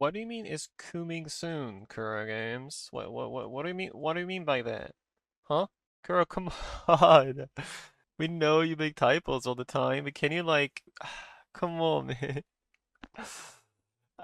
What do you mean is coming soon, kurogames? What do you mean? What do you mean by that? Huh? Kuro, come on. We know you make typos all the time, but can you like, come on, man.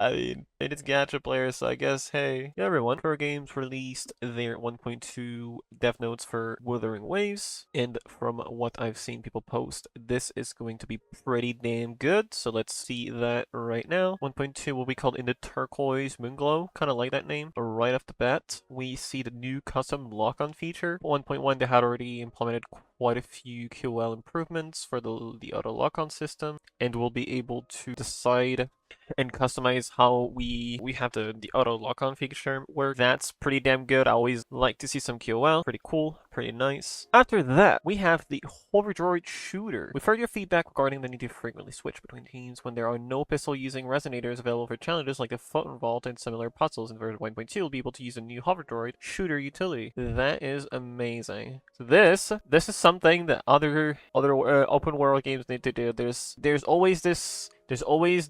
I mean, it is gacha players, so I guess, hey. Yeah, everyone, Kuro Games released their 1.2 dev notes for Wuthering Waves, and from what I've seen people post, this is going to be pretty damn good, so let's see that right now. 1.2 will be called In the Turquoise Moonglow, kind of like that name. Right off the bat, we see the new custom lock-on feature. 1.1, they had already implemented quite a few QL improvements for the auto lock-on system, and we'll be able to decide and customize how we have the auto lock-on feature where that's pretty damn good. I always like to see some QOL. Pretty cool, pretty nice. After that, we have the Hover Droid Shooter. We've heard your feedback regarding the need to frequently switch between teams when there are no pistol-using resonators available for challenges like the Photon Vault and similar puzzles. In version 1.2, you'll be able to use a new Hover Droid Shooter utility. That is amazing. So this is something that other open world games need to do. There's always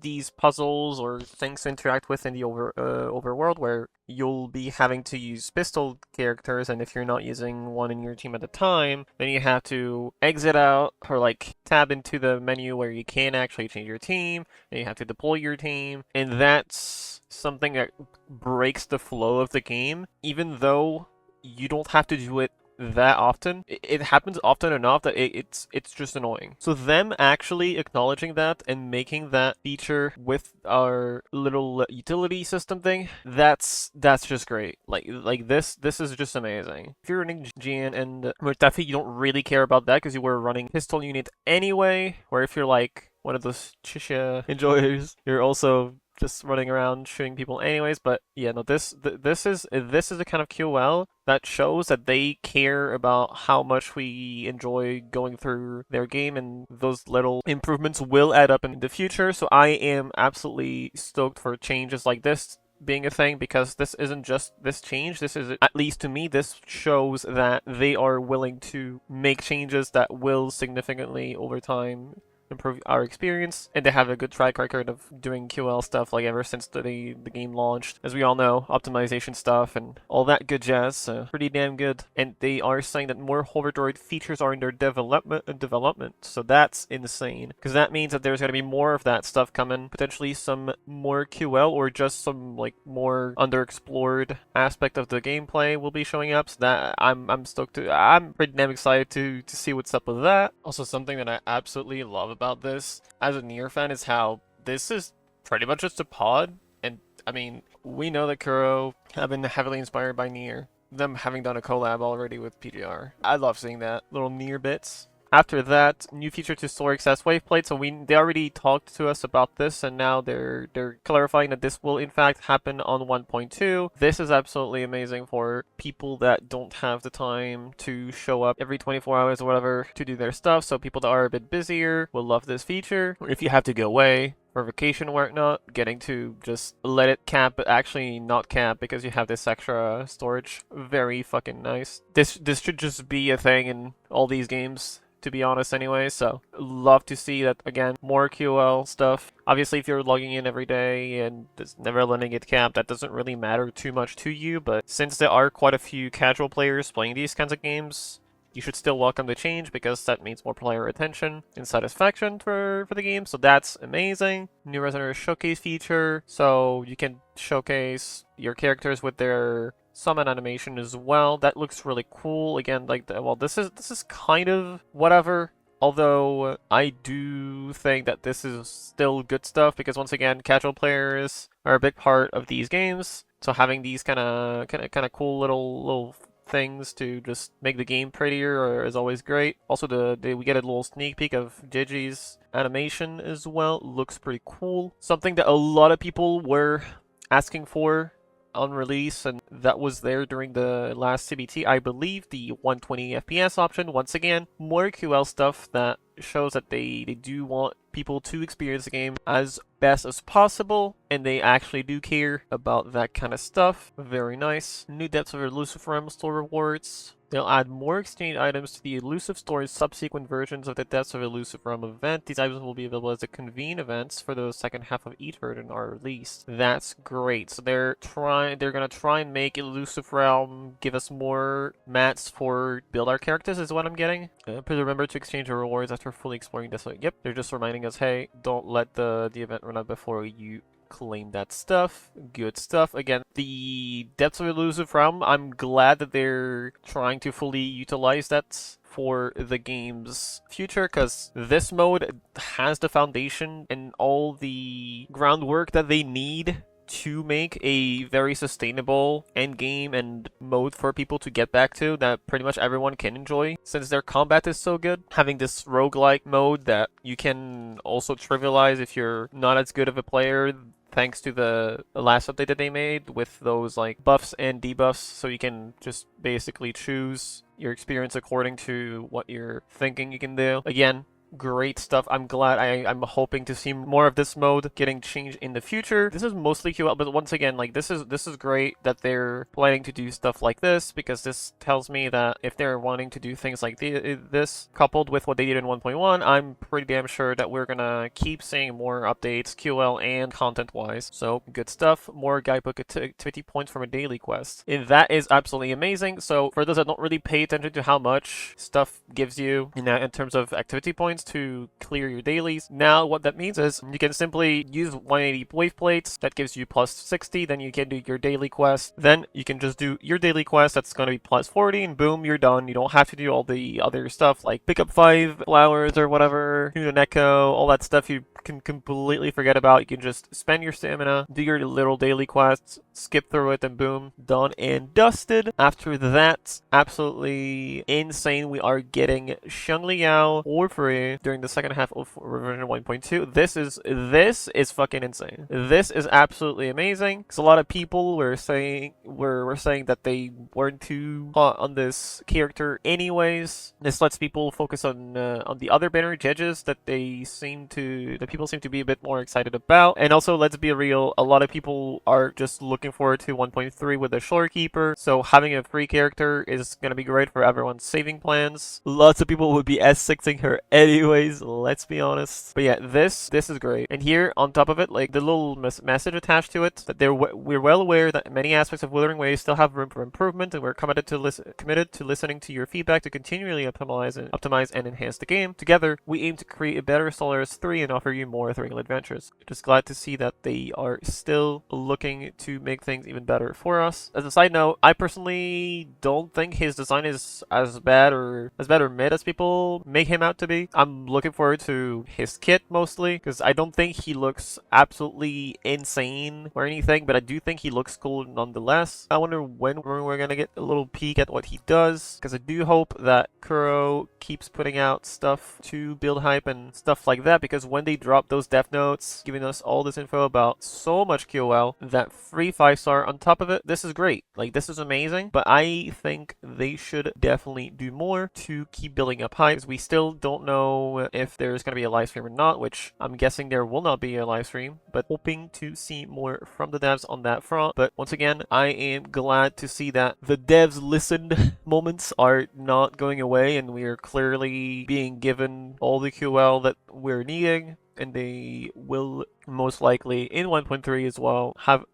these puzzles or things to interact with in the overworld where you'll be having to use pistol characters, and if you're not using one in your team at the time, then you have to exit out or like tab into the menu where you can actually change your team, and you have to deploy your team, and that's something that breaks the flow of the game, even though you don't have to do it that often. It happens often enough that it's just annoying. So them actually acknowledging that and making that feature with our little utility system thing, that's just great. Like this is just amazing. If you're running GN and Murtafi, you don't really care about that because you were running pistol unit anyway. Or if you're like one of those Chisha enjoyers, you're also just running around shooting people anyways. But yeah, no, this is the kind of QL that shows that they care about how much we enjoy going through their game, and those little improvements will add up in the future. So I am absolutely stoked for changes like this being a thing, because this isn't just this change. This is, at least to me, this shows that they are willing to make changes that will significantly over time improve our experience, and they have a good track record of doing QL stuff like ever since the game launched. As we all know, optimization stuff and all that good jazz, so pretty damn good. And they are saying that more Hover Droid features are in their development, so that's insane, because that means that there's going to be more of that stuff coming, potentially some more QL or just some like more underexplored aspect of the gameplay will be showing up. So that I'm stoked to. I'm pretty damn excited to see what's up with that. Also, something that I absolutely love about this as a Nier fan is how this is pretty much just a pod. And I mean, we know that Kuro have been heavily inspired by Nier, them having done a collab already with PGR. I love seeing that little Nier bits. After that, new feature to store access waveplate. So they already talked to us about this, and now they're clarifying that this will in fact happen on 1.2. This is absolutely amazing for people that don't have the time to show up every 24 hours or whatever to do their stuff. So people that are a bit busier will love this feature. Or if you have to go away for vacation or whatnot, getting to just let it cap, but actually not cap because you have this extra storage. Very fucking nice. This should just be a thing in all these games, to be honest anyway, so love to see that again, more QL stuff. Obviously, if you're logging in every day and it's never letting it cap, that doesn't really matter too much to you, but since there are quite a few casual players playing these kinds of games, you should still welcome the change, because that means more player attention and satisfaction for the game, so that's amazing. New Resonator Showcase feature, so you can showcase your characters with their summon animation as well. That looks really cool. Again, like well, this is kind of whatever. Although I do think that this is still good stuff, because once again, casual players are a big part of these games. So having these kind of cool little things to just make the game prettier is always great. Also, we get a little sneak peek of Gigi's animation as well. Looks pretty cool. Something that a lot of people were asking for on release, and that was there during the last CBT, I believe, the 120 FPS option. Once again, more QL stuff that shows that they do want people to experience the game as best as possible, and they actually do care about that kind of stuff. Very nice. New depths of Lucifer store rewards. They'll add more exchange items to the Elusive Store's subsequent versions of the Depths of Elusive Realm event. These items will be available as the convene events for the second half of each version are released. That's great. So they're gonna try and make Elusive Realm give us more mats for build our characters is what I'm getting. Please remember to exchange your rewards after fully exploring this. Yep, they're just reminding us, hey, don't let the event run out before you claim that stuff. Good stuff. Again, the Depths of Elusive Realm, I'm glad that they're trying to fully utilize that for the game's future, because this mode has the foundation and all the groundwork that they need to make a very sustainable end game and mode for people to get back to that pretty much everyone can enjoy. Since their combat is so good, having this roguelike mode that you can also trivialize if you're not as good of a player, thanks to the last update that they made with those like buffs and debuffs, so you can just basically choose your experience according to what you're thinking you can do. Again, great stuff. I'm glad. I'm hoping to see more of this mode getting changed in the future. This is mostly QL, but once again, like this is great that they're planning to do stuff like this, because this tells me that if they're wanting to do things like this coupled with what they did in 1.1, I'm pretty damn sure that we're gonna keep seeing more updates, QL and content-wise. So good stuff. More guidebook activity points from a daily quest. And that is absolutely amazing. So for those that don't really pay attention to how much stuff gives you in terms of activity points to clear your dailies. Now what that means is you can simply use 180 wave plates, that gives you plus 60, then you can do your daily quest, then you can just do your daily quest, that's going to be plus 40, and boom, you're done. You don't have to do all the other stuff like pick up 5 flowers or whatever, do the Neko, all that stuff you can completely forget about. You can just spend your stamina, do your little daily quests, skip through it, and boom, done and dusted. After that, absolutely insane, we are getting Shangliao for free during the second half of version 1.2. This is fucking insane. This is absolutely amazing, because a lot of people were saying that they weren't too hot on this character anyways. This lets people focus on the other banner judges that people seem to be a bit more excited about. And also, let's be real, a lot of people are just looking forward to 1.3 with the Shorekeeper, so having a free character is going to be great for everyone's saving plans. Lots of people would be S6ing her anyways, let's be honest. But yeah, this is great. And here, on top of it, like the little message attached to it, that we're well aware that many aspects of Wuthering Waves still have room for improvement, and we're committed to listening to your feedback to continually optimize and enhance the game. Together, we aim to create a better Solaris 3 and offer you more thrilling adventures. Just glad to see that they are still looking to make things even better for us. As a side note, I personally don't think his design is as bad or mid as people make him out to be. I'm looking forward to his kit mostly, because I don't think he looks absolutely insane or anything, but I do think he looks cool nonetheless. I wonder when we're gonna get a little peek at what he does, because I do hope that Kuro keeps putting out stuff to build hype and stuff like that, because when they drop those death notes giving us all this info about so much QOL, that free 5-star on top of it, this is great. Like, this is amazing, but I think they should definitely do more to keep building up hype, because we still don't know if there's going to be a live stream or not, which I'm guessing there will not be a live stream, but hoping to see more from the devs on that front. But once again, I am glad to see that the devs listened moments are not going away, and we are clearly being given all the QL that we're needing, and they will most likely in 1.3 as well have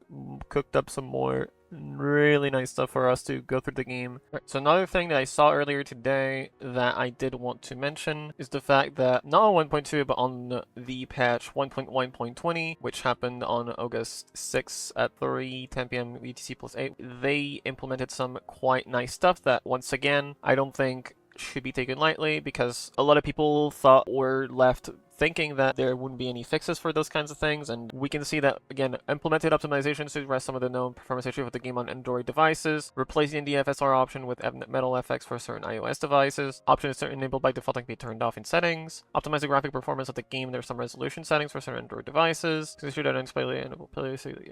cooked up some more really nice stuff for us to go through the game. Right, so another thing that I saw earlier today that I did want to mention is the fact that not on 1.2 but on the patch 1.1.20, which happened on August 6th at 3:10 p.m. UTC+8, they implemented some quite nice stuff that once again I don't think should be taken lightly, because a lot of people thought were left thinking that there wouldn't be any fixes for those kinds of things, and we can see that, again, implemented optimizations to address some of the known performance issues with the game on Android devices, replacing the FSR option with metal FX for certain iOS devices, option is enabled by default and can be turned off in settings, optimize the graphic performance of the game, there's some resolution settings for certain Android devices,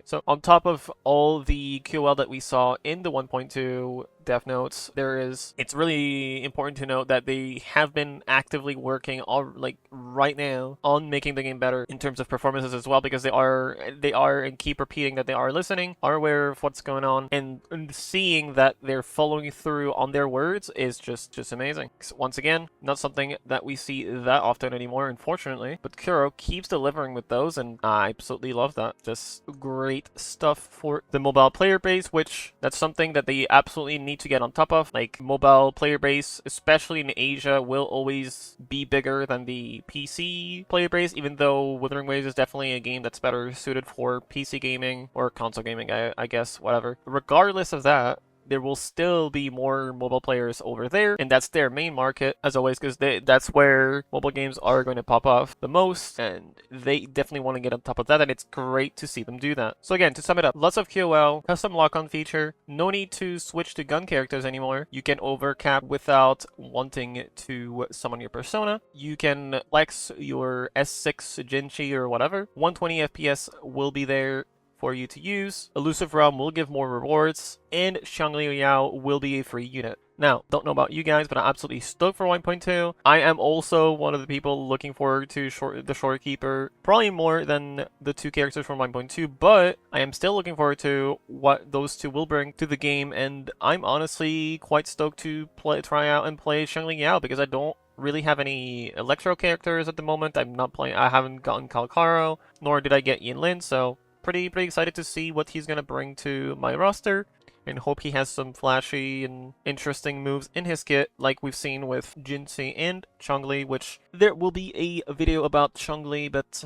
so on top of all the QL that we saw in the 1.2, Death Notes. It's really important to note that they have been actively working all like right now on making the game better in terms of performances as well, because they are and keep repeating that they are listening, are aware of what's going on, and seeing that they're following through on their words is just amazing. Once again, not something that we see that often anymore, unfortunately, but Kuro keeps delivering with those, and I absolutely love that. Just great stuff for the mobile player base, which that's something that they absolutely need to get on top of. Like, mobile player base, especially in Asia, will always be bigger than the PC player base, even though Wuthering Waves is definitely a game that's better suited for PC gaming or console gaming, I guess, whatever. Regardless of that, there will still be more mobile players over there, and that's their main market, as always, because that's where mobile games are going to pop off the most, and they definitely want to get on top of that, and it's great to see them do that. So again, to sum it up, lots of QOL, custom lock-on feature, no need to switch to gun characters anymore, you can overcap without wanting to summon your persona, you can flex your S6 Jinchi or whatever, 120 FPS will be there for you to use. Elusive Realm will give more rewards, and Shangli Yao will be a free unit. Now, don't know about you guys, but I'm absolutely stoked for 1.2. I am also one of the people looking forward to the Shorekeeper, probably more than the two characters from 1.2, but I am still looking forward to what those two will bring to the game, and I'm honestly quite stoked to try out and play Shangli Yao, because I don't really have any Electro characters at the moment. I haven't gotten Kalkaro, nor did I get Yin Lin, so pretty excited to see what he's gonna bring to my roster, and hope he has some flashy and interesting moves in his kit, like we've seen with Jinsei and Chongli, which there will be a video about Chongli, but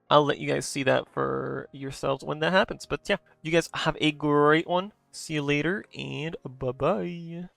I'll let you guys see that for yourselves when that happens. But yeah, you guys have a great one. See you later, and bye-bye.